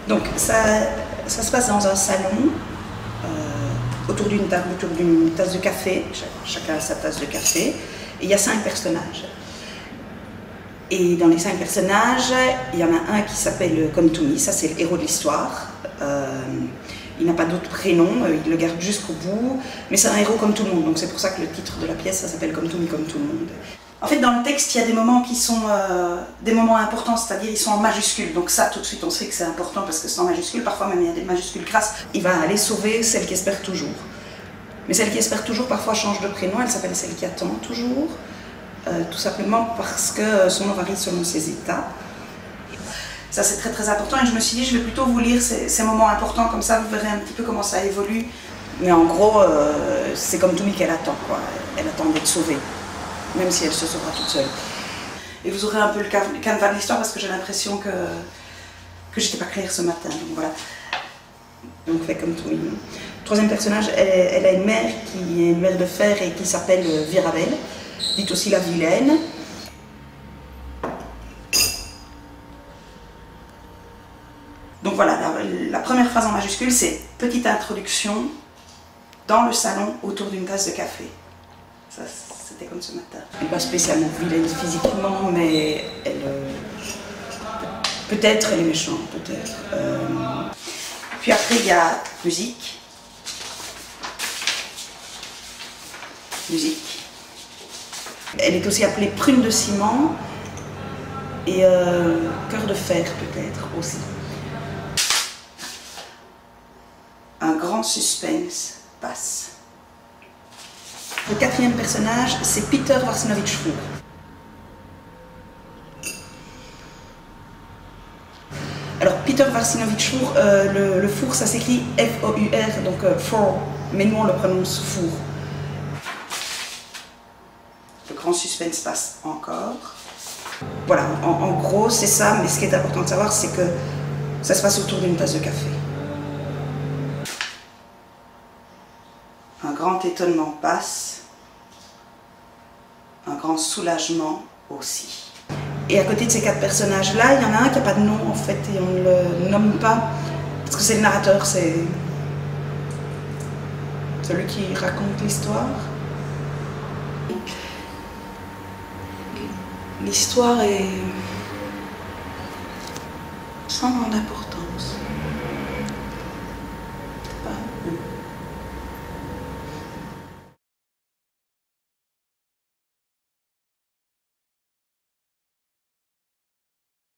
Donc ça se passe dans un salon, autour d'une table, autour d'une tasse de café, chacun a sa tasse de café, et il y a 5 personnages. Et dans les 5 personnages, il y en a un qui s'appelle Come To Me, ça c'est le héros de l'histoire. Il n'a pas d'autre prénom, il le garde jusqu'au bout, mais c'est un héros comme tout le monde, donc c'est pour ça que le titre de la pièce, ça s'appelle Come To Me, comme tout le monde. En fait, dans le texte, il y a des moments qui sont des moments importants, c'est-à-dire ils sont en majuscules, donc ça, tout de suite, on sait que c'est important parce que c'est en majuscules, parfois même il y a des majuscules crasses. Il va aller sauver celle qui espère toujours. Mais celle qui espère toujours, parfois, change de prénom, elle s'appelle celle qui attend toujours, tout simplement parce que son nom varie selon ses états. Ça, c'est très très important et je me suis dit, je vais plutôt vous lire ces moments importants, comme ça vous verrez un petit peu comment ça évolue. Mais en gros, c'est comme Tommy qu'elle attend, quoi. Elle attend d'être sauvée, même si elle se sauvera toute seule. Et vous aurez un peu le canevas de l'histoire parce que j'ai l'impression que j'étais pas claire ce matin, donc voilà. Donc fait comme Tommy. Troisième personnage, elle a une mère qui est une mère de fer et qui s'appelle Virabelle, dite aussi la vilaine. Donc voilà, la première phrase en majuscule, c'est « Petite introduction dans le salon autour d'une tasse de café ». Ça, c'était comme ce matin. Elle n'est pas spécialement vilaine physiquement, mais elle... peut-être elle est méchante, peut-être. Puis après, il y a musique. Musique. Elle est aussi appelée prune de ciment et cœur de fer, peut-être, aussi. Un grand suspense passe. Le quatrième personnage, c'est Peter Warsinovich-Four. Alors, Peter Warsinovich-Four, le four, ça s'écrit F-O-U-R, donc four, mais nous on le prononce four. Le grand suspense passe encore. Voilà, en gros, c'est ça, mais ce qui est important de savoir, c'est que ça se passe autour d'une tasse de café. Un grand étonnement passe, un grand soulagement aussi. Et à côté de ces 4 personnages-là, il y en a un qui n'a pas de nom en fait, et on ne le nomme pas, parce que c'est le narrateur, c'est celui qui raconte l'histoire. L'histoire est sans grande importance.